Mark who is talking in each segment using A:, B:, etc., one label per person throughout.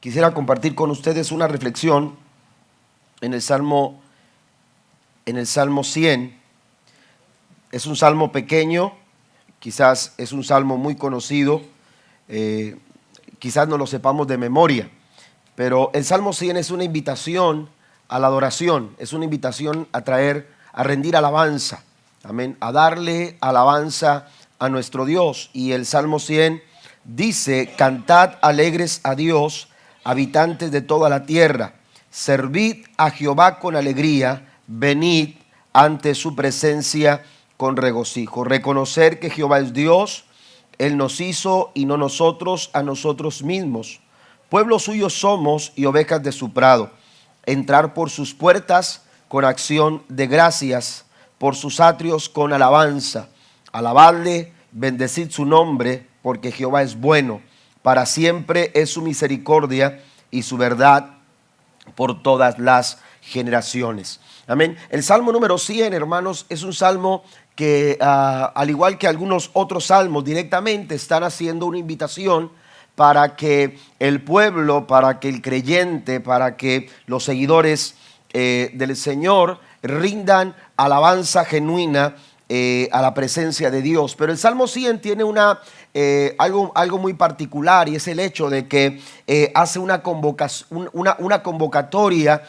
A: Quisiera compartir con ustedes una reflexión en el Salmo 100. Es un salmo pequeño, quizás es un salmo muy conocido, quizás no lo sepamos de memoria, pero el Salmo 100 es una invitación a la adoración, es una invitación a rendir alabanza, amén, a darle alabanza a nuestro Dios. Y el Salmo 100 dice: cantad alegres a Dios, habitantes de toda la tierra, servid a Jehová con alegría, venid ante su presencia con regocijo. Reconocer que Jehová es Dios, Él nos hizo y no nosotros a nosotros mismos. Pueblo suyo somos y ovejas de su prado. Entrar por sus puertas con acción de gracias, por sus atrios con alabanza. Alabadle, bendecid su nombre, porque Jehová es bueno. Para siempre es su misericordia y su verdad por todas las generaciones. Amén. El Salmo número 100, hermanos, es un salmo que al igual que algunos otros salmos, directamente están haciendo una invitación para que el pueblo, para que el creyente, para que los seguidores del Señor rindan alabanza genuina a la presencia de Dios. Pero el Salmo 100 tiene algo muy particular, y es el hecho de que hace una convocatoria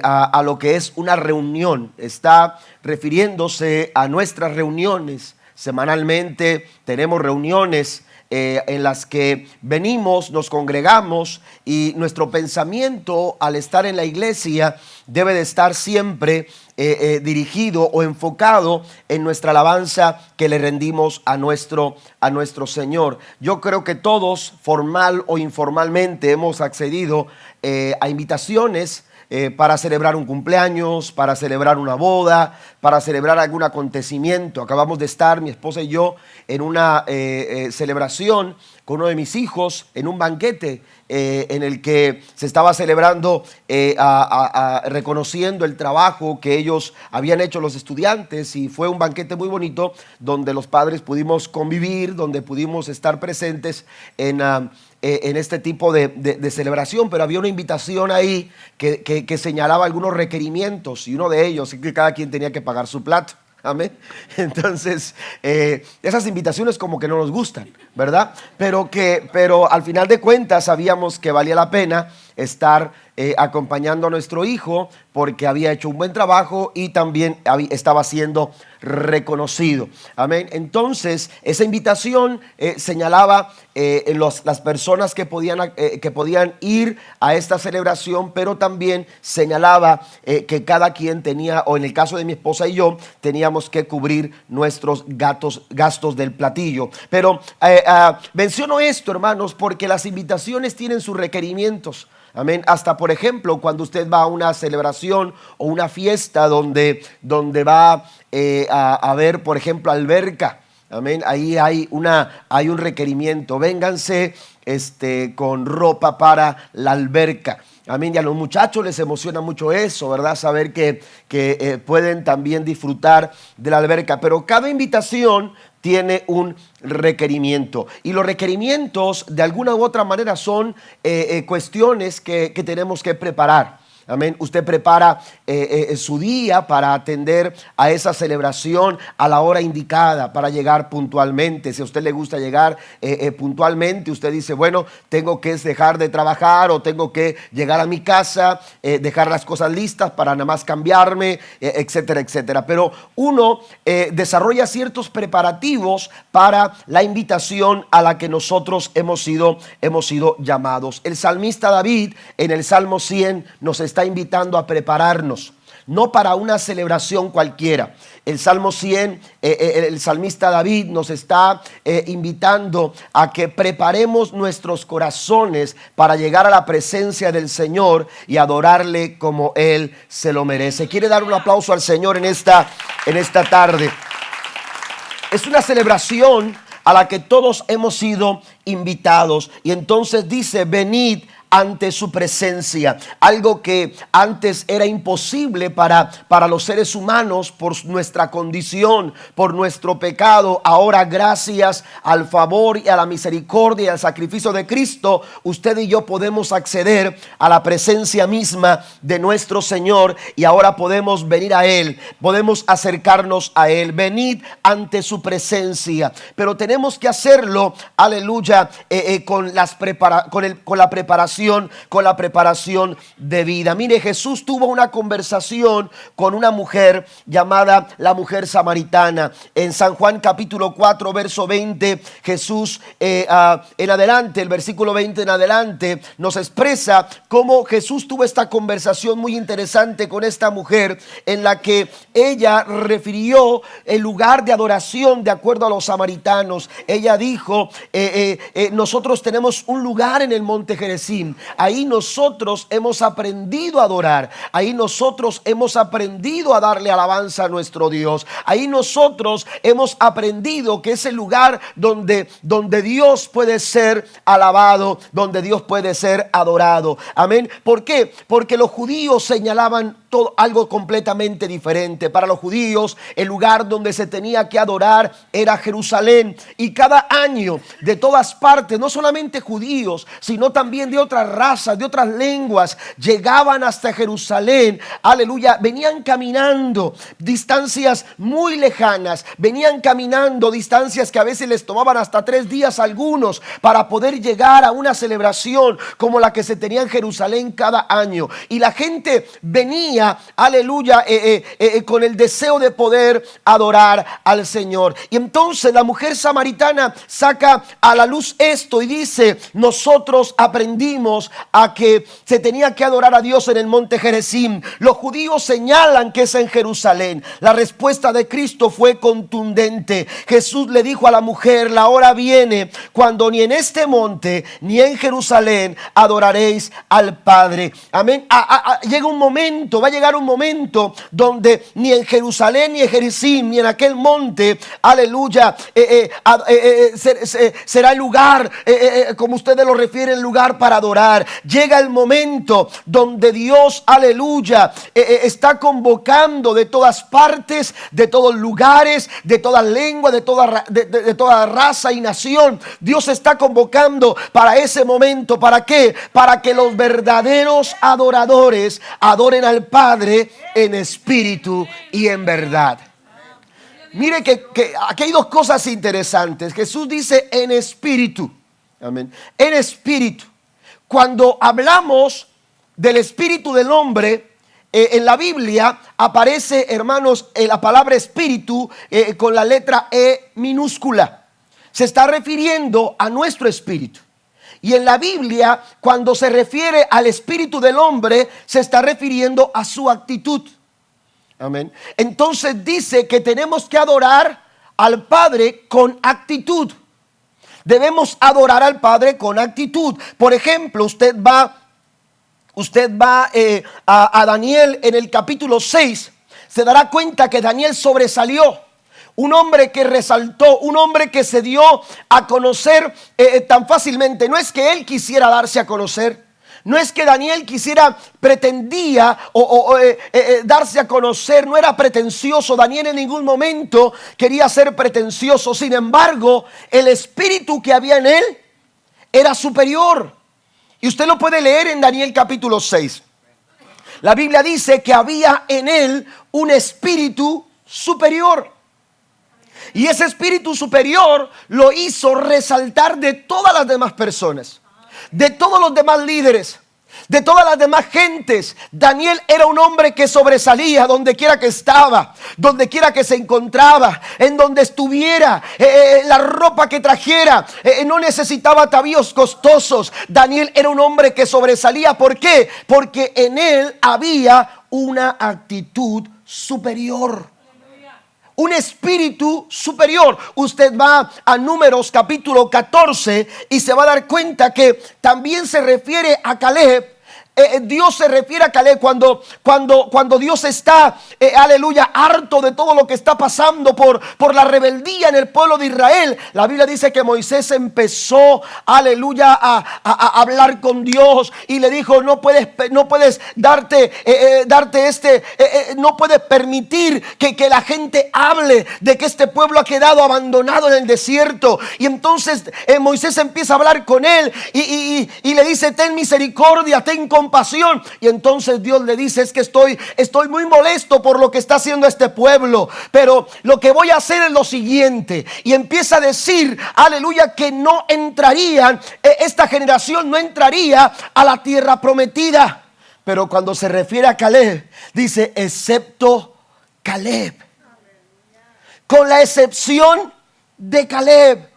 A: a lo que es una reunión. Está refiriéndose a nuestras reuniones. Semanalmente tenemos reuniones en las que venimos, nos congregamos, y nuestro pensamiento al estar en la iglesia debe de estar siempre dirigido o enfocado en nuestra alabanza que le rendimos a nuestro Señor. Yo creo que todos, formal o informalmente, hemos accedido a invitaciones para celebrar un cumpleaños, para celebrar una boda, para celebrar algún acontecimiento. Acabamos de estar, mi esposa y yo, en una celebración con uno de mis hijos, en un banquete en el que se estaba celebrando, reconociendo el trabajo que ellos habían hecho los estudiantes, y fue un banquete muy bonito donde los padres pudimos convivir, donde pudimos estar presentes en este tipo de celebración. Pero había una invitación ahí que señalaba algunos requerimientos, y uno de ellos es que cada quien tenía que pagar su plato. Amén. Entonces, esas invitaciones como que no nos gustan, ¿verdad? Pero al final de cuentas sabíamos que valía la pena estar acompañando a nuestro hijo, porque había hecho un buen trabajo y también estaba siendo reconocido. Amén. Entonces, esa invitación señalaba las personas que podían ir a esta celebración, pero también señalaba que cada quien tenía, o en el caso de mi esposa y yo, teníamos que cubrir nuestros gastos del platillo. Pero menciono esto, hermanos, porque las invitaciones tienen sus requerimientos. Amén. Hasta, por ejemplo, cuando usted va a una celebración o una fiesta donde va a ver, por ejemplo, alberca. Amén. Ahí hay un requerimiento. Vénganse con ropa para la alberca. Amén. Y a los muchachos les emociona mucho eso, ¿verdad? Saber que pueden también disfrutar de la alberca. Pero cada invitación tiene un requerimiento, y los requerimientos de alguna u otra manera son cuestiones que tenemos que preparar. Amén. Usted prepara su día para atender a esa celebración a la hora indicada, para llegar puntualmente. Si a usted le gusta llegar puntualmente, usted dice: bueno, tengo que dejar de trabajar, o tengo que llegar a mi casa, dejar las cosas listas para nada más cambiarme, etcétera, etcétera. Pero uno desarrolla ciertos preparativos para la invitación a la que nosotros hemos sido llamados. El salmista David, en el Salmo 100, nos está invitando a prepararnos, no para una celebración cualquiera. El Salmo 100, el salmista David nos está invitando a que preparemos nuestros corazones para llegar a la presencia del Señor y adorarle como Él se lo merece. ¿Quiere dar un aplauso al Señor en esta tarde? Es una celebración a la que todos hemos sido invitados, y entonces dice: venid ante su presencia. Algo que antes era imposible para los seres humanos por nuestra condición, por nuestro pecado. Ahora, gracias al favor y a la misericordia y al sacrificio de Cristo, usted y yo podemos acceder a la presencia misma de nuestro Señor, y ahora podemos venir a Él, podemos acercarnos a Él. Venid ante su presencia, pero tenemos que hacerlo, aleluya, con la preparación de vida. Mire, Jesús tuvo una conversación con una mujer llamada la mujer samaritana. En San Juan capítulo 4 verso 20, Jesús en adelante, el versículo 20 en adelante, nos expresa cómo Jesús tuvo esta conversación muy interesante con esta mujer, en la que ella refirió el lugar de adoración de acuerdo a los samaritanos. Ella dijo, nosotros tenemos un lugar en el monte Gerizim. Ahí nosotros hemos aprendido a adorar. Ahí nosotros hemos aprendido a darle alabanza a nuestro Dios. Ahí nosotros hemos aprendido que es el lugar donde Dios puede ser alabado, donde Dios puede ser adorado. Amén. ¿Por qué? Porque los judíos señalaban algo completamente diferente. Para los judíos, el lugar donde se tenía que adorar era Jerusalén, y cada año de todas partes, no solamente judíos, sino también de otras razas, de otras lenguas, llegaban hasta Jerusalén. Aleluya, venían caminando distancias muy lejanas, venían caminando distancias que a veces les tomaban hasta 3 días a algunos para poder llegar a una celebración como la que se tenía en Jerusalén cada año. Y la gente venía, aleluya, con el deseo de poder adorar al Señor. Y entonces la mujer samaritana saca a la luz esto y dice: nosotros aprendimos a que se tenía que adorar a Dios en el monte Gerizim. Los judíos señalan que es en Jerusalén. La respuesta de Cristo fue contundente. Jesús le dijo a la mujer: la hora viene cuando ni en este monte ni en Jerusalén adoraréis al Padre. Amén. Llega un momento, va a llegar un momento donde ni en Jerusalén ni en Gerizim ni en aquel monte, aleluya, será el lugar, como ustedes lo refieren, lugar para adorar. Llega el momento donde Dios, aleluya, está convocando de todas partes, de todos lugares, de toda lengua, de toda raza y nación. Dios está convocando para ese momento. ¿Para qué? Para que los verdaderos adoradores adoren al Padre en espíritu y en verdad. Mire que aquí hay 2 cosas interesantes. Jesús dice en espíritu. Amén. En espíritu. Cuando hablamos del espíritu del hombre, en la Biblia aparece, hermanos, la palabra espíritu con la letra E minúscula. Se está refiriendo a nuestro espíritu. Y en la Biblia, cuando se refiere al espíritu del hombre, se está refiriendo a su actitud. Amén. Entonces dice que tenemos que adorar al Padre con actitud. Debemos adorar al Padre con actitud. Por ejemplo, usted va a Daniel en el capítulo 6. Se dará cuenta que Daniel sobresalió. Un hombre que resaltó, un hombre que se dio a conocer tan fácilmente. No es que él quisiera darse a conocer. No es que Daniel pretendía darse a conocer. No era pretencioso. Daniel en ningún momento quería ser pretencioso. Sin embargo, el espíritu que había en él era superior. Y usted lo puede leer en Daniel capítulo 6. La Biblia dice que había en él un espíritu superior. Y ese espíritu superior lo hizo resaltar de todas las demás personas, de todos los demás líderes, de todas las demás gentes. Daniel era un hombre que sobresalía donde quiera que estaba, donde quiera que se encontraba, en donde estuviera, la ropa que trajera, no necesitaba atavíos costosos. Daniel era un hombre que sobresalía. ¿Por qué? Porque en él había una actitud superior. Un espíritu superior. Usted va a Números capítulo 14 y se va a dar cuenta que también se refiere a Caleb. Dios se refiere a Caleb cuando Dios está, aleluya, harto de todo lo que está pasando por la rebeldía en el pueblo de Israel. La Biblia dice que Moisés empezó, aleluya, a hablar con Dios y le dijo: no puedes no puedes permitir que la gente hable de que este pueblo ha quedado abandonado en el desierto. Y entonces Moisés empieza a hablar con él y le dice: ten misericordia, ten compasión. Y entonces Dios le dice: es que estoy muy molesto por lo que está haciendo este pueblo, pero lo que voy a hacer es lo siguiente. Y empieza a decir, aleluya, que no entrarían, esta generación no entraría a la tierra prometida. Pero cuando se refiere a Caleb, dice: excepto Caleb. Con la excepción de Caleb.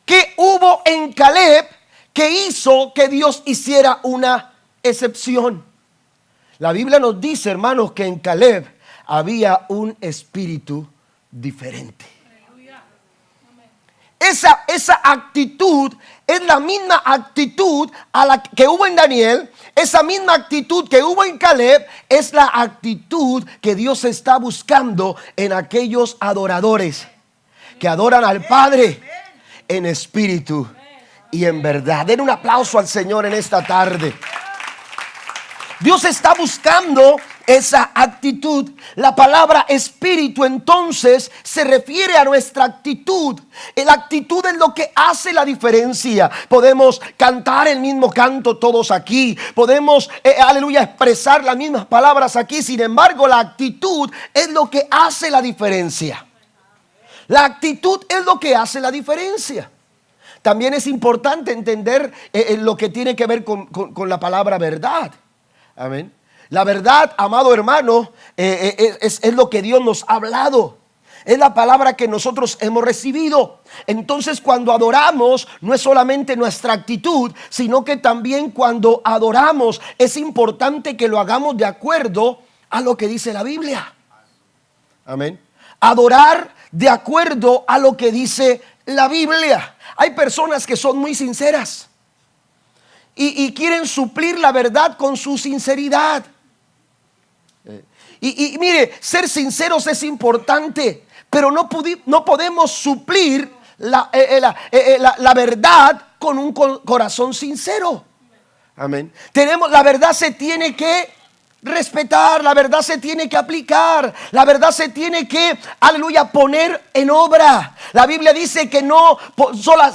A: ¿Qué hubo en Caleb que hizo que Dios hiciera una excepción? La Biblia nos dice, hermanos, que en Caleb había un espíritu diferente. Esa actitud es la misma actitud a la que hubo en Daniel. Esa misma actitud que hubo en Caleb es la actitud que Dios está buscando en aquellos adoradores que adoran al Padre en espíritu y en verdad. Den un aplauso al Señor en esta tarde. Dios está buscando esa actitud. La palabra espíritu entonces se refiere a nuestra actitud. La actitud es lo que hace la diferencia. Podemos cantar el mismo canto todos aquí. Podemos, aleluya, expresar las mismas palabras aquí. Sin embargo, la actitud es lo que hace la diferencia. La actitud es lo que hace la diferencia. También es importante entender lo que tiene que ver con la palabra verdad. Amén. La verdad, amado hermano, es lo que Dios nos ha hablado. Es la palabra que nosotros hemos recibido. Entonces, cuando adoramos, no es solamente nuestra actitud, sino que también cuando adoramos es importante que lo hagamos de acuerdo a lo que dice la Biblia. Amén. Adorar de acuerdo a lo que dice la Biblia. Hay personas que son muy sinceras y quieren suplir la verdad con su sinceridad. Y mire, ser sinceros es importante, pero no podemos suplir la verdad con un corazón sincero. Amén. La verdad se tiene que respetar, la verdad se tiene que aplicar, la verdad se tiene que, aleluya, poner en obra. La Biblia dice que no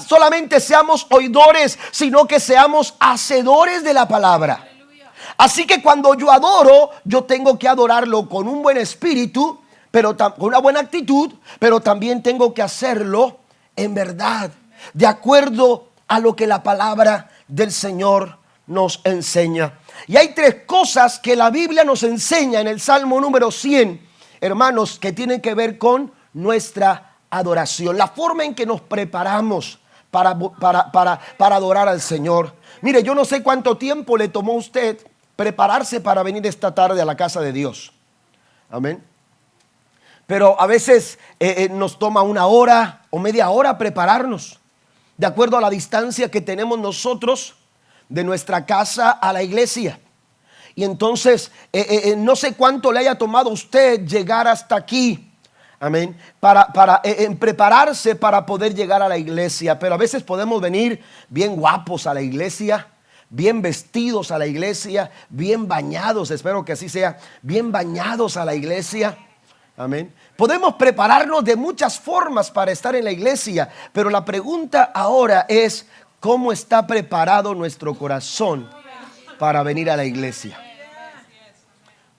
A: solamente seamos oidores, sino que seamos hacedores de la palabra. Así que cuando yo adoro, yo tengo que adorarlo con un buen espíritu, pero con una buena actitud, pero también tengo que hacerlo en verdad, de acuerdo a lo que la palabra del Señor nos enseña. Y hay tres cosas que la Biblia nos enseña en el Salmo número 100, hermanos, que tienen que ver con nuestra adoración, la forma en que nos preparamos para adorar al Señor. Mire, yo no sé cuánto tiempo le tomó a usted prepararse para venir esta tarde a la casa de Dios. Amén. Pero a veces nos toma una hora o media hora prepararnos, de acuerdo a la distancia que tenemos nosotros de nuestra casa a la iglesia. Y entonces no sé cuánto le haya tomado a usted llegar hasta aquí. Amén. Para prepararse para poder llegar a la iglesia. Pero a veces podemos venir bien guapos a la iglesia, bien vestidos a la iglesia, bien bañados, espero que así sea, bien bañados a la iglesia. Amén. Podemos prepararnos de muchas formas para estar en la iglesia, pero la pregunta ahora es: ¿cómo está preparado nuestro corazón para venir a la iglesia?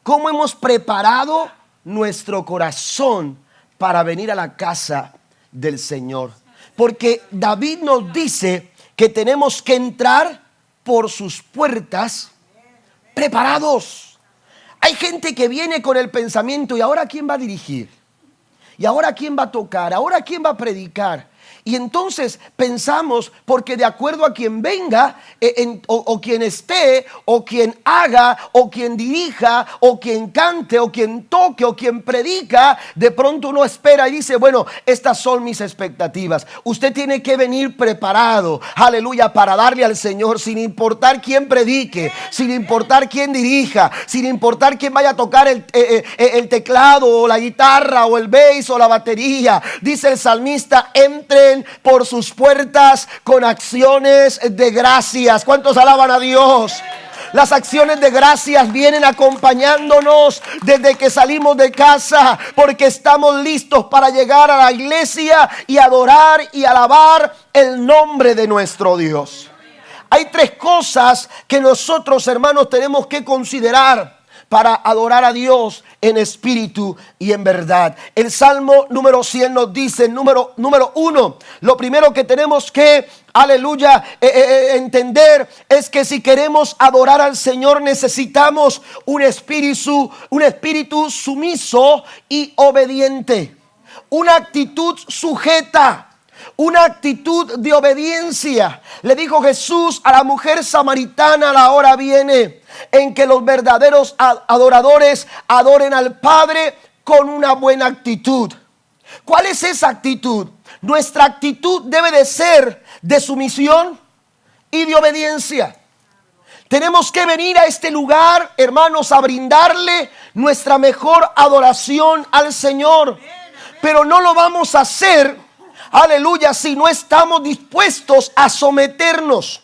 A: ¿Cómo hemos preparado nuestro corazón para venir a la casa del Señor? Porque David nos dice que tenemos que entrar por sus puertas preparados. Hay gente que viene con el pensamiento: ¿y ahora quién va a dirigir? ¿Y ahora quién va a tocar? ¿Ahora quién va a predicar? Y entonces pensamos, porque de acuerdo a quien venga, o quien esté, o quien haga, o quien dirija, o quien cante, o quien toque, o quien predica, de pronto uno espera y dice, bueno, estas son mis expectativas. Usted tiene que venir preparado, aleluya, para darle al Señor, sin importar quién predique, sin importar quién dirija, sin importar quién vaya a tocar el teclado, o la guitarra, o el bass, o la batería. Dice el salmista, entren por sus puertas con acciones de gracias. ¿Cuántos alaban a Dios? Las acciones de gracias vienen acompañándonos desde que salimos de casa, porque estamos listos para llegar a la iglesia y adorar y alabar el nombre de nuestro Dios. Hay tres cosas que nosotros, hermanos, tenemos que considerar para adorar a Dios en espíritu y en verdad. El Salmo número 100 nos dice, número 1, lo primero que tenemos que, aleluya, entender es que si queremos adorar al Señor necesitamos un espíritu sumiso y obediente, una actitud sujeta, una actitud de obediencia. Le dijo Jesús a la mujer samaritana, la hora viene en que los verdaderos adoradores adoren al Padre con una buena actitud. ¿Cuál es esa actitud? Nuestra actitud debe de ser de sumisión y de obediencia. Tenemos que venir a este lugar, hermanos, a brindarle nuestra mejor adoración al Señor. Pero no lo vamos a hacer, aleluya, si no estamos dispuestos a someternos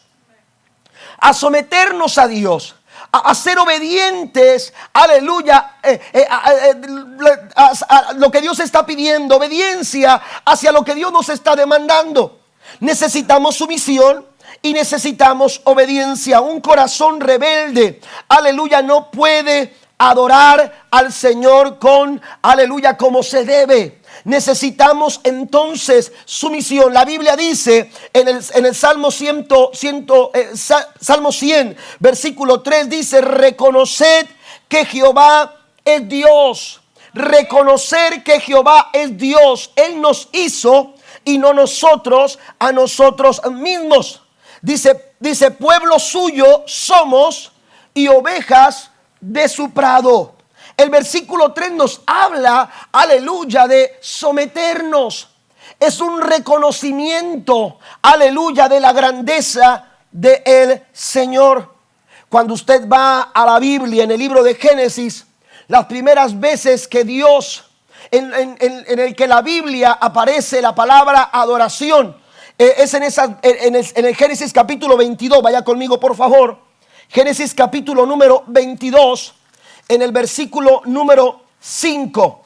A: a Dios, a ser obedientes, aleluya, a lo que Dios está pidiendo, obediencia hacia lo que Dios nos está demandando. Necesitamos sumisión y necesitamos obediencia. Un corazón rebelde, aleluya, no puede adorar al Señor con, aleluya, como se debe. Necesitamos entonces sumisión. La Biblia dice en el Salmo 100, versículo 3, dice: reconoced que Jehová es Dios. Reconocer que Jehová es Dios. Él nos hizo y no nosotros a nosotros mismos. Dice, pueblo suyo somos y ovejas de su prado. El versículo 3 nos habla, aleluya, de someternos. Es un reconocimiento, aleluya, de la grandeza del Señor. Cuando usted va a la Biblia, en el libro de Génesis, las primeras veces que Dios, en el que la Biblia aparece la palabra adoración, es en el Génesis capítulo 22. Vaya conmigo, por favor. Génesis capítulo número 22. En el versículo número 5,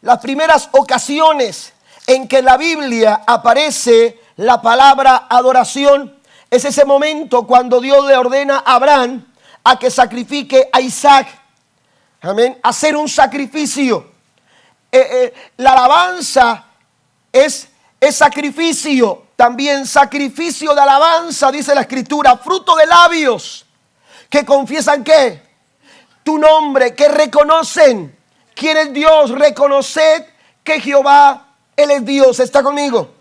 A: las primeras ocasiones en que en la Biblia aparece la palabra adoración es ese momento cuando Dios le ordena a Abraham a que sacrifique a Isaac. Amén. Hacer un sacrificio. La alabanza es sacrificio. También sacrificio de alabanza, dice la Escritura, fruto de labios que confiesan que tu nombre, que reconocen quién es Dios. Reconoced que Jehová, Él es Dios. ¿Está conmigo?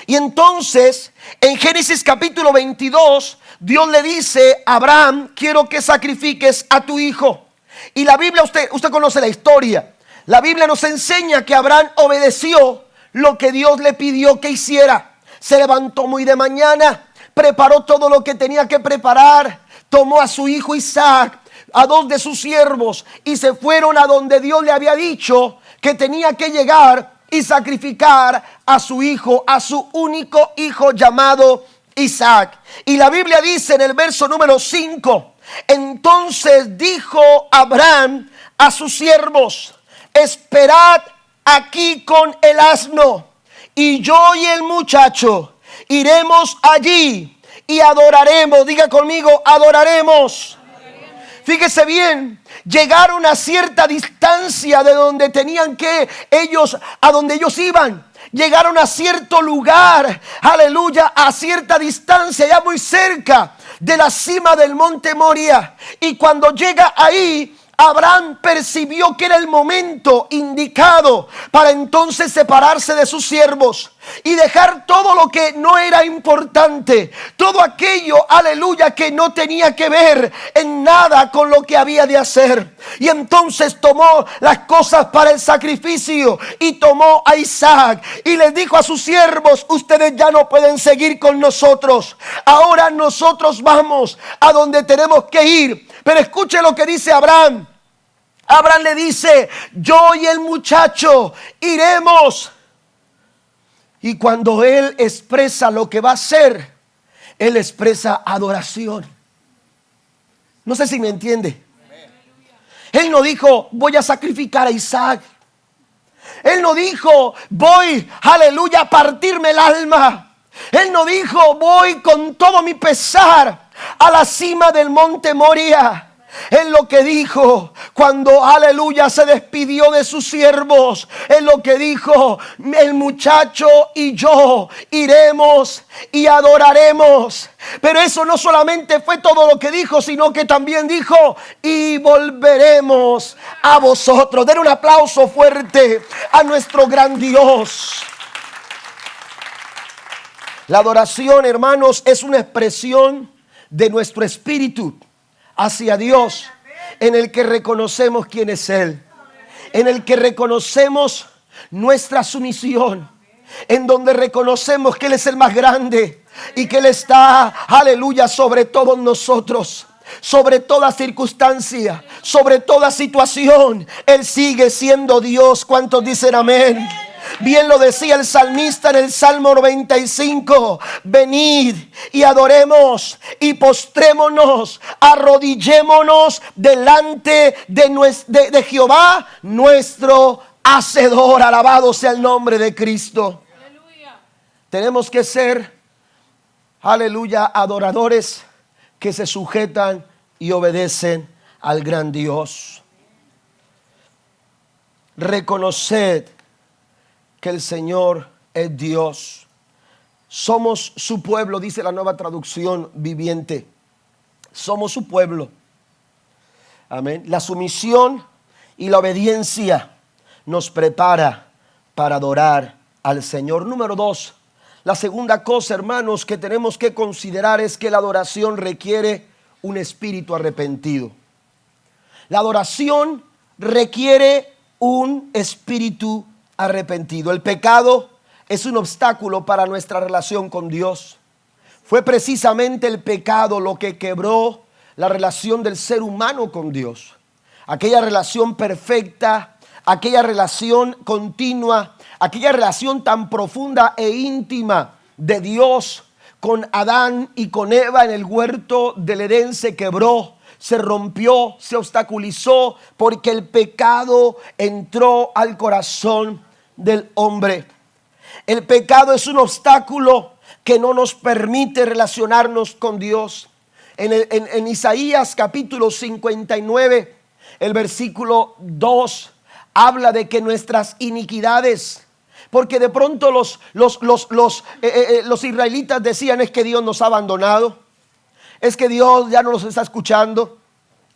A: Y entonces, en Génesis capítulo 22, Dios le dice a Abraham: quiero que sacrifiques a tu hijo. Y la Biblia, usted conoce la historia. La Biblia nos enseña que Abraham obedeció lo que Dios le pidió que hiciera. Se levantó muy de mañana, preparó todo lo que tenía que preparar, tomó a su hijo Isaac, a dos de sus siervos, y se fueron a donde Dios le había dicho que tenía que llegar y sacrificar a su hijo, a su único hijo llamado Isaac. Y la Biblia dice en el verso número 5: entonces dijo Abraham a sus siervos: esperad aquí con el asno, y yo y el muchacho iremos allí y adoraremos. Diga conmigo: adoraremos. Fíjese bien, llegaron a cierta distancia de donde tenían que a donde ellos iban. Llegaron a cierto lugar, aleluya, a cierta distancia, ya muy cerca de la cima del monte Moria. Y cuando llega ahí, Abraham percibió que era el momento indicado para entonces separarse de sus siervos. y dejar todo lo que no era importante, todo aquello, aleluya, que no tenía que ver en nada con lo que había de hacer. Y entonces tomó las cosas para el sacrificio y tomó a Isaac y les dijo a sus siervos: ustedes ya no pueden seguir con nosotros, ahora nosotros vamos a donde tenemos que ir. Pero escuche lo que dice Abraham. Abraham le dice: yo y el muchacho iremos. Y cuando él expresa lo que va a hacer, él expresa adoración. No sé si me entiende. Él no dijo: voy a sacrificar a Isaac. Él no dijo: voy, aleluya, a partirme el alma. Él no dijo: voy con todo mi pesar a la cima del monte Moria. Es lo que dijo cuando, aleluya, se despidió de sus siervos. Es lo que dijo: el muchacho y yo iremos y adoraremos. Pero eso no solamente fue todo lo que dijo, sino que también dijo: y volveremos a vosotros. Den un aplauso fuerte a nuestro gran Dios. La adoración, hermanos, es una expresión de nuestro espíritu hacia Dios, en el que reconocemos quién es Él, en el que reconocemos nuestra sumisión, en donde reconocemos que Él es el más grande y que Él está, aleluya, sobre todos nosotros. Sobre toda circunstancia, sobre toda situación, Él sigue siendo Dios. ¿Cuántos dicen amén? Bien lo decía el salmista en el Salmo 95: venid y adoremos y postrémonos, arrodillémonos delante de Jehová nuestro Hacedor. Alabado sea el nombre de Cristo. Aleluya. Tenemos que ser, aleluya, adoradores que se sujetan y obedecen al gran Dios. Reconoced que el Señor es Dios. Somos su pueblo, dice la Nueva Traducción Viviente. Somos su pueblo. Amén. La sumisión y la obediencia nos prepara para adorar al Señor. Número 2. La segunda cosa, hermanos, que tenemos que considerar es que la adoración requiere un espíritu arrepentido. La adoración requiere un espíritu arrepentido. El pecado es un obstáculo para nuestra relación con Dios. Fue precisamente el pecado lo que quebró la relación del ser humano con Dios. Aquella relación perfecta, aquella relación continua, aquella relación tan profunda e íntima de Dios con Adán y con Eva en el huerto del Edén se quebró, se rompió, se obstaculizó porque el pecado entró al corazón del hombre. El pecado es un obstáculo que no nos permite relacionarnos con Dios. En Isaías capítulo 59, el versículo 2 habla de que nuestras iniquidades, porque de pronto los israelitas decían: es que Dios nos ha abandonado, es que Dios ya no nos está escuchando,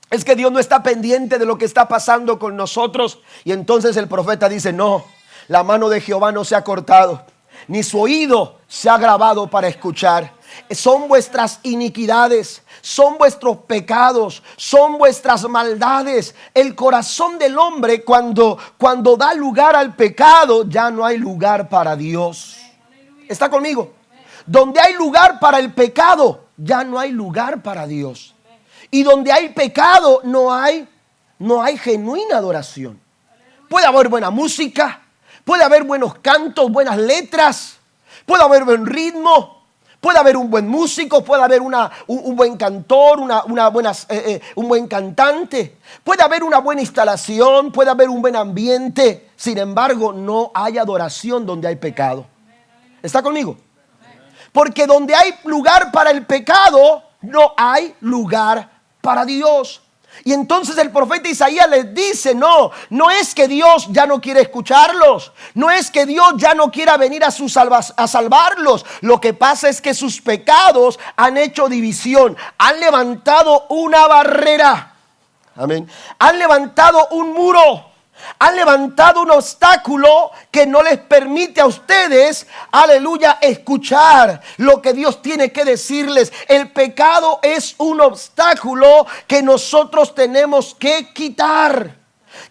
A: es que Dios no está pendiente de lo que está pasando con nosotros. Y entonces el profeta dice: no, la mano de Jehová no se ha cortado, ni su oído se ha agravado para escuchar. Son vuestras iniquidades, son vuestros pecados, son vuestras maldades. El corazón del hombre cuando da lugar al pecado, ya no hay lugar para Dios. ¿Está conmigo? Donde hay lugar para el pecado, ya no hay lugar para Dios. Y donde hay pecado, no hay genuina adoración. Puede haber buena música, puede haber buenos cantos, buenas letras, puede haber buen ritmo, puede haber un buen músico, puede haber un buen cantor, un buen cantante, puede haber una buena instalación, puede haber un buen ambiente. Sin embargo, no hay adoración donde hay pecado. ¿Está conmigo? Porque donde hay lugar para el pecado, no hay lugar para Dios. Y entonces el profeta Isaías les dice: no es que Dios ya no quiere escucharlos, no es que Dios ya no quiera venir a salvarlos. Lo que pasa es que sus pecados han hecho división, han levantado una barrera. Amén. Han levantado un muro Han levantado un obstáculo que no les permite a ustedes, aleluya, escuchar lo que Dios tiene que decirles. El pecado es un obstáculo que nosotros tenemos que quitar,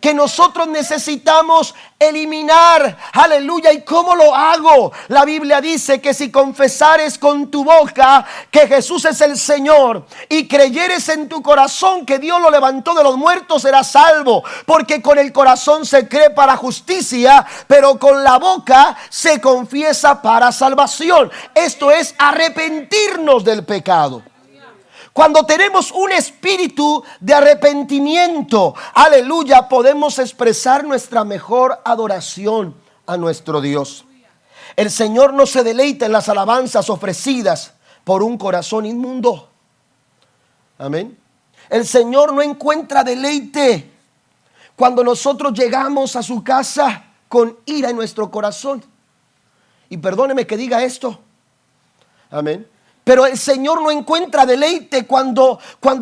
A: que nosotros necesitamos eliminar. Aleluya. ¿Y cómo lo hago? La Biblia dice que si confesares con tu boca que Jesús es el Señor y creyeres en tu corazón que Dios lo levantó de los muertos, serás salvo. Porque con el corazón se cree para justicia, pero con la boca se confiesa para salvación. Esto es arrepentirnos del pecado. Cuando tenemos un espíritu de arrepentimiento, aleluya, podemos expresar nuestra mejor adoración a nuestro Dios. El Señor no se deleita en las alabanzas ofrecidas por un corazón inmundo. Amén. El Señor no encuentra deleite cuando nosotros llegamos a su casa con ira en nuestro corazón. Y perdóneme que diga esto. Amén. Pero el Señor no encuentra deleite cuando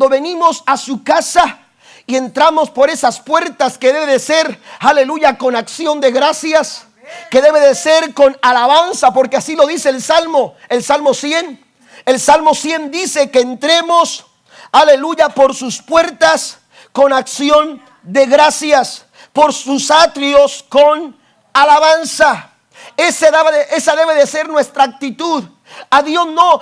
A: venimos a su casa y entramos por esas puertas que debe de ser, aleluya, con acción de gracias, que debe de ser con alabanza, porque así lo dice el Salmo 100. El Salmo 100 dice que entremos, aleluya, por sus puertas con acción de gracias, por sus atrios con alabanza. Esa debe de ser nuestra actitud. Dios no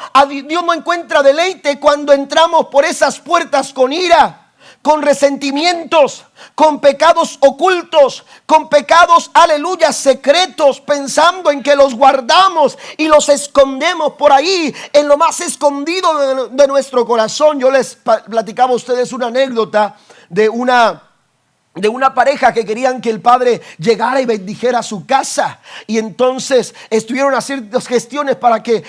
A: encuentra deleite cuando entramos por esas puertas con ira, con resentimientos, con pecados ocultos, con pecados, aleluya, secretos, pensando en que los guardamos y los escondemos por ahí, en lo más escondido de nuestro corazón. Yo les platicaba a ustedes una anécdota de una pareja que querían que el padre llegara y bendijera su casa, y entonces estuvieron haciendo gestiones para que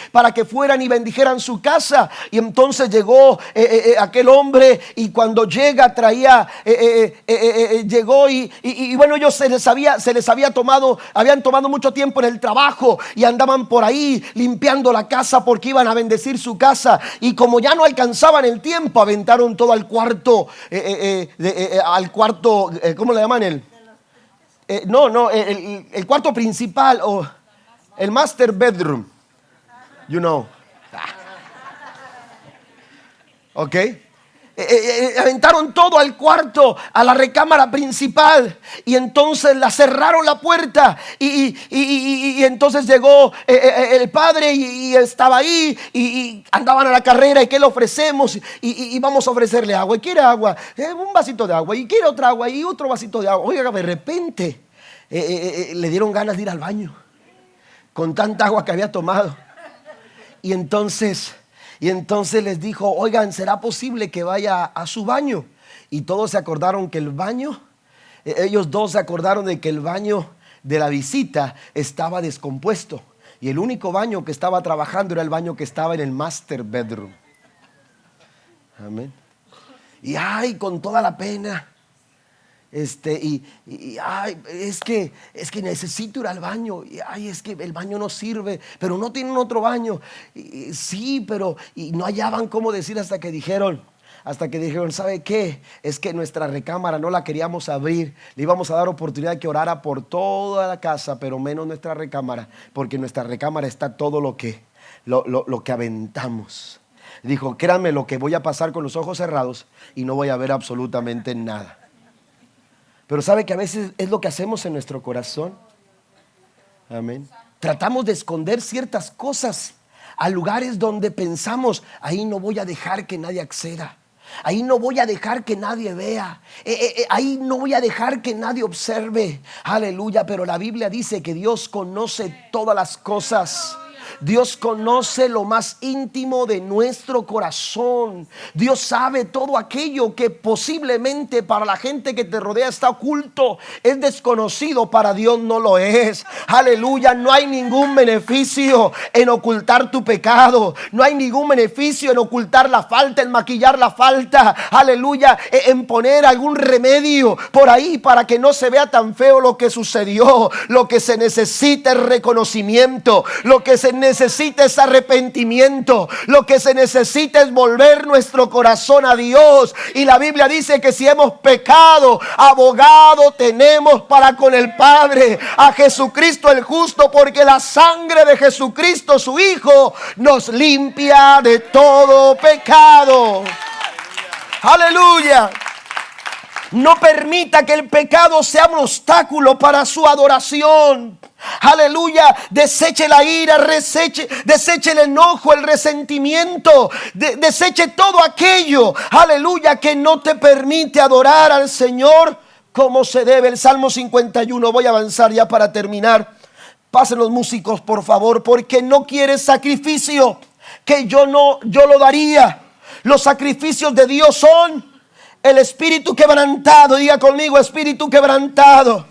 A: fueran y bendijeran su casa. Y entonces llegó aquel hombre, y cuando llega llegó y bueno, ellos habían tomado mucho tiempo en el trabajo y andaban por ahí limpiando la casa porque iban a bendecir su casa, y como ya no alcanzaban el tiempo, aventaron todo al cuarto, ¿cómo le llaman? El cuarto principal, o el master bedroom, ok. Aventaron todo al cuarto, a la recámara principal, y entonces la cerraron la puerta, y entonces llegó el padre y estaba ahí, y andaban a la carrera. ¿Y qué le ofrecemos? Y vamos a ofrecerle agua. ¿Y quiere agua? Un vasito de agua. ¿Y quiere otra agua? Y otro vasito de agua. Oiga, de repente le dieron ganas de ir al baño con tanta agua que había tomado. Y entonces les dijo: oigan, ¿será posible que vaya a su baño? Y todos se acordaron que el baño, ellos dos se acordaron de que el baño de la visita estaba descompuesto, y el único baño que estaba trabajando era el baño que estaba en el master bedroom. Amén. Y con toda la pena, es que necesito ir al baño, y es que el baño no sirve, pero no tienen otro baño. Sí, pero no hallaban cómo decir, hasta que dijeron, ¿sabe qué? Es que nuestra recámara no la queríamos abrir, le íbamos a dar oportunidad de que orara por toda la casa, pero menos nuestra recámara, porque en nuestra recámara está todo lo que aventamos. Dijo: créanme lo que voy a pasar con los ojos cerrados y no voy a ver absolutamente nada. Pero sabe que a veces es lo que hacemos en nuestro corazón. Amén. Tratamos de esconder ciertas cosas a lugares donde pensamos: ahí no voy a dejar que nadie acceda, ahí no voy a dejar que nadie vea, ahí no voy a dejar que nadie observe. Aleluya. Pero la Biblia dice que Dios conoce todas las cosas. Dios conoce lo más íntimo de nuestro corazón. Dios sabe todo aquello que posiblemente para la gente que te rodea está oculto, es desconocido. Para Dios no lo es. Aleluya. No hay ningún beneficio en ocultar tu pecado. No hay ningún beneficio en ocultar la falta, en maquillar la falta. Aleluya. En poner algún remedio por ahí para que no se vea tan feo lo que sucedió. Lo que se necesita es reconocimiento. Lo que se necesita es arrepentimiento. Lo que se necesita es volver nuestro corazón a Dios. Y la Biblia dice que si hemos pecado, abogado tenemos para con el Padre, a Jesucristo el justo, porque la sangre de Jesucristo su Hijo nos limpia de todo pecado. Aleluya. No permita que el pecado sea un obstáculo para su adoración. Aleluya. Deseche la ira, deseche el enojo, el resentimiento, deseche todo aquello, aleluya, que no te permite adorar al Señor como se debe. El Salmo 51, voy a avanzar ya para terminar. Pasen los músicos, por favor, porque no quieres sacrificio que yo lo daría. Los sacrificios de Dios son el espíritu quebrantado. Diga conmigo: espíritu quebrantado.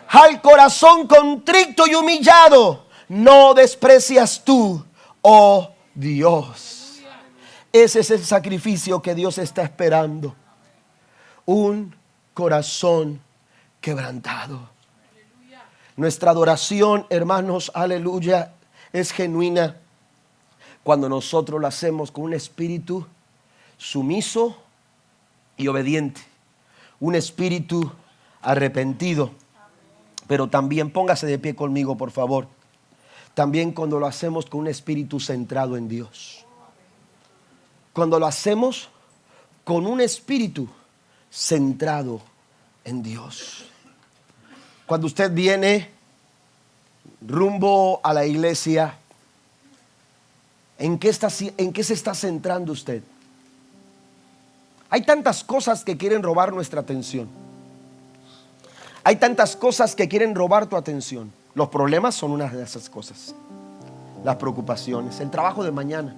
A: Al corazón contrito y humillado no desprecias tú, oh Dios. Ese es el sacrificio que Dios está esperando. Un corazón quebrantado. Nuestra adoración, hermanos, aleluya, es genuina cuando nosotros lo hacemos con un espíritu sumiso y obediente, un espíritu arrepentido. Pero también, póngase de pie conmigo, por favor, también cuando lo hacemos con un espíritu centrado en Dios. Cuando lo hacemos con un espíritu centrado en Dios. Cuando usted viene rumbo a la iglesia, ¿en qué se está centrando usted? Hay tantas cosas que quieren robar nuestra atención. Hay tantas cosas que quieren robar tu atención. Los problemas son una de esas cosas. Las preocupaciones, el trabajo de mañana,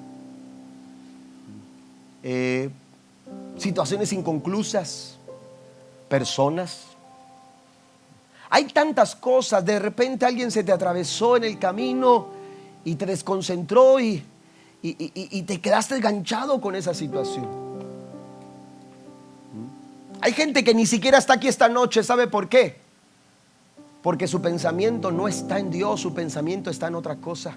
A: situaciones inconclusas, personas. Hay tantas cosas. De repente alguien se te atravesó en el camino y te desconcentró y te quedaste enganchado con esa situación. Hay gente que ni siquiera está aquí esta noche. ¿Sabe por qué? Porque su pensamiento no está en Dios, su pensamiento está en otra cosa.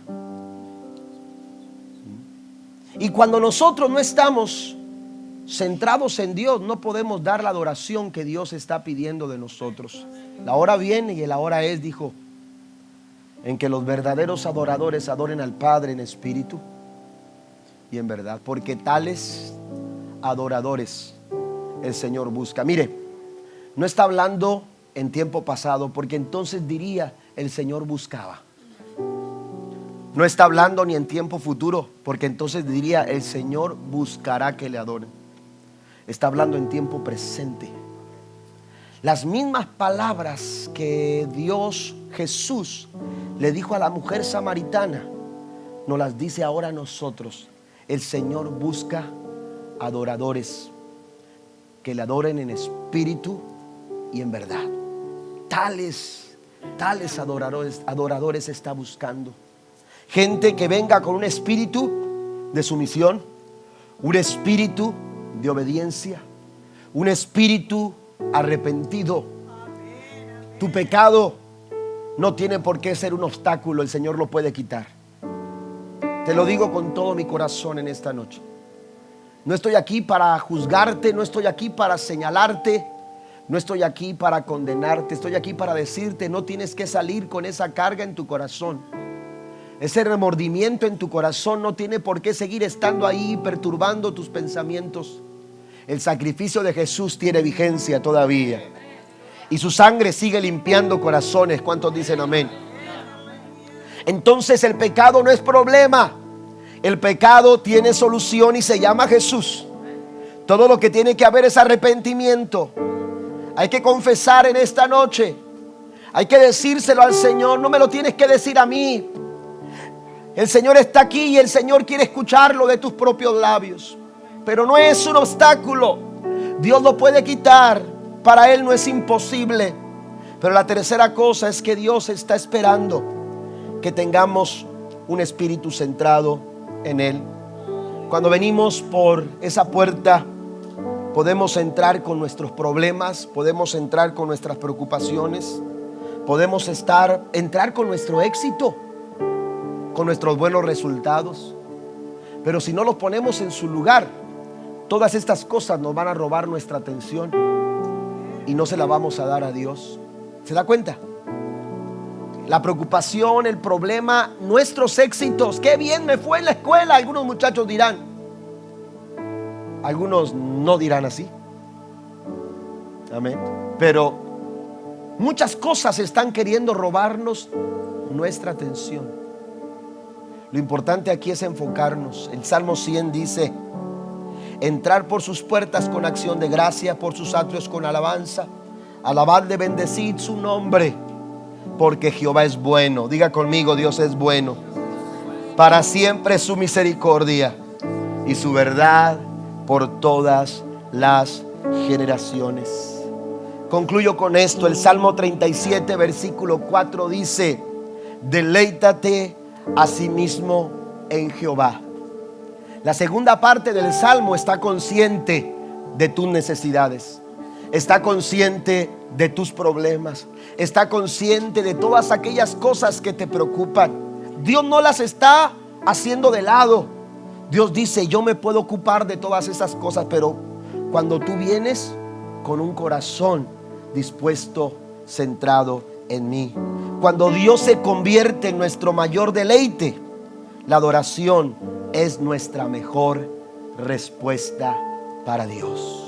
A: Y cuando nosotros no estamos centrados en Dios, no podemos dar la adoración que Dios está pidiendo de nosotros. La hora viene y el ahora es, dijo, en que los verdaderos adoradores adoren al Padre en espíritu y en verdad, porque tales adoradores el Señor busca. Mire, no está hablando en tiempo pasado, porque entonces diría el Señor buscaba. No está hablando ni en tiempo futuro, porque entonces diría el Señor buscará que le adoren. Está hablando en tiempo presente. Las mismas palabras que Dios Jesús le dijo a la mujer samaritana, nos las dice ahora a nosotros. El Señor busca adoradores que le adoren en espíritu y en verdad. Tales adoradores está buscando. Gente que venga con un espíritu de sumisión, un espíritu de obediencia, un espíritu arrepentido. Tu pecado no tiene por qué ser un obstáculo, el Señor lo puede quitar. Te lo digo con todo mi corazón en esta noche. No estoy aquí para juzgarte, no estoy aquí para señalarte, no estoy aquí para condenarte, estoy aquí para decirte: no tienes que salir con esa carga en tu corazón. Ese remordimiento en tu corazón no tiene por qué seguir estando ahí perturbando tus pensamientos. El sacrificio de Jesús tiene vigencia todavía y su sangre sigue limpiando corazones. ¿Cuántos dicen amén? Entonces el pecado no es problema. El pecado tiene solución y se llama Jesús. Todo lo que tiene que haber es arrepentimiento. Hay que confesar en esta noche. Hay que decírselo al Señor. No me lo tienes que decir a mí. El Señor está aquí y el Señor quiere escucharlo de tus propios labios. Pero no es un obstáculo. Dios lo puede quitar. Para Él no es imposible. Pero la tercera cosa es que Dios está esperando que tengamos un espíritu centrado en Él. Cuando venimos por esa puerta, podemos entrar con nuestros problemas, podemos entrar con nuestras preocupaciones, podemos entrar con nuestro éxito. con nuestros buenos resultados. Pero si no los ponemos en su lugar, todas estas cosas nos van a robar nuestra atención y no se la vamos a dar a Dios. ¿Se da cuenta? La preocupación, el problema, nuestros éxitos. Qué bien me fue en la escuela. Algunos muchachos dirán. Algunos no dirán así. Amén. Pero muchas cosas están queriendo robarnos nuestra atención. Lo importante aquí es enfocarnos. El Salmo 100 dice: entrar por sus puertas con acción de gracia, por sus atrios con alabanza. Alabadle, bendecid su nombre, porque Jehová es bueno. Diga conmigo: Dios es bueno. Para siempre es su misericordia y su verdad por todas las generaciones. Concluyo con esto. El Salmo 37 versículo 4 dice: deleítate a sí mismo en Jehová. La segunda parte del Salmo está consciente de tus necesidades. Está consciente de tus problemas. Está consciente de todas aquellas cosas que te preocupan. Dios no las está haciendo de lado. Dios dice: yo me puedo ocupar de todas esas cosas, pero cuando tú vienes con un corazón dispuesto, centrado en mí. Cuando Dios se convierte en nuestro mayor deleite, la adoración es nuestra mejor respuesta para Dios.